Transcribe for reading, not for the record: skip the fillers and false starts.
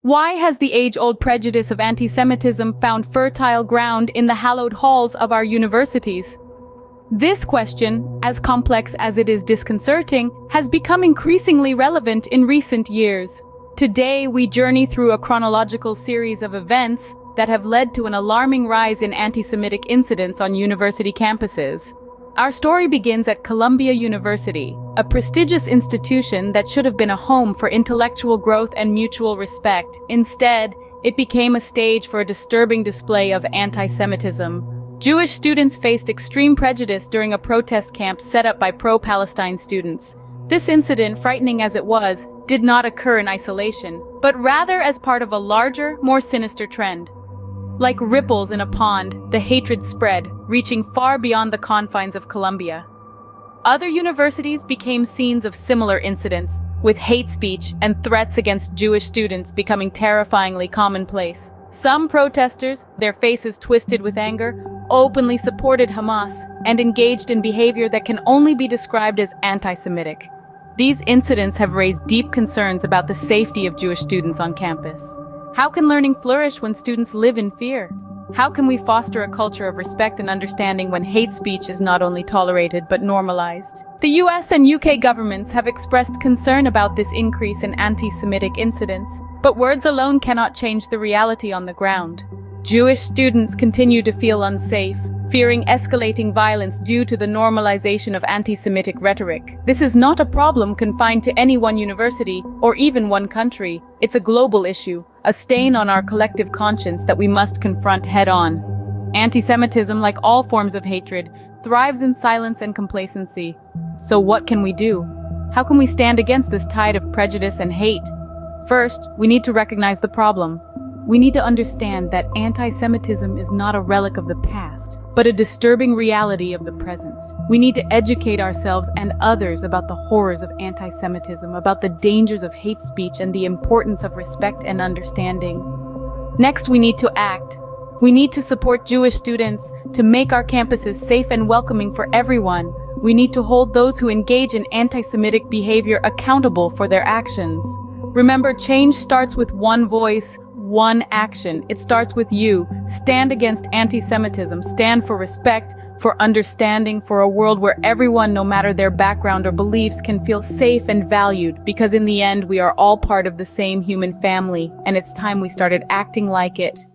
Why has the age-old prejudice of anti-Semitism found fertile ground in the hallowed halls of our universities? This question, as complex as it is disconcerting, has become increasingly relevant in recent years. Today, we journey through a chronological series of events that have led to an alarming rise in anti-Semitic incidents on university campuses. Our story begins at Columbia University, a prestigious institution that should have been a home for intellectual growth and mutual respect. Instead, it became a stage for a disturbing display of anti-Semitism. Jewish students faced extreme prejudice during a protest camp set up by pro-Palestine students. This incident, frightening as it was, did not occur in isolation, but rather as part of a larger, more sinister trend. Like ripples in a pond, the hatred spread, reaching far beyond the confines of Columbia. Other universities became scenes of similar incidents, with hate speech and threats against Jewish students becoming terrifyingly commonplace. Some protesters, their faces twisted with anger, openly supported Hamas and engaged in behavior that can only be described as anti-Semitic. These incidents have raised deep concerns about the safety of Jewish students on campus. How can learning flourish when students live in fear? How can we foster a culture of respect and understanding when hate speech is not only tolerated but normalized? The US and UK governments have expressed concern about this increase in anti-Semitic incidents, but words alone cannot change the reality on the ground. Jewish students continue to feel unsafe, fearing escalating violence due to the normalization of anti-Semitic rhetoric. This is not a problem confined to any one university or even one country. It's a global issue, a stain on our collective conscience that we must confront head-on. Anti-Semitism, like all forms of hatred, thrives in silence and complacency. So what can we do? How can we stand against this tide of prejudice and hate? First, we need to recognize the problem. We need to understand that anti-Semitism is not a relic of the past, but a disturbing reality of the present. We need to educate ourselves and others about the horrors of anti-Semitism, about the dangers of hate speech, and the importance of respect and understanding. Next, we need to act. We need to support Jewish students to make our campuses safe and welcoming for everyone. We need to hold those who engage in anti-Semitic behavior accountable for their actions. Remember, change starts with one voice, one action. It starts with you. Stand against anti-Semitism. Stand for respect, for understanding, for a world where everyone, no matter their background or beliefs, can feel safe and valued, because in the end, we are all part of the same human family, and it's time we started acting like it.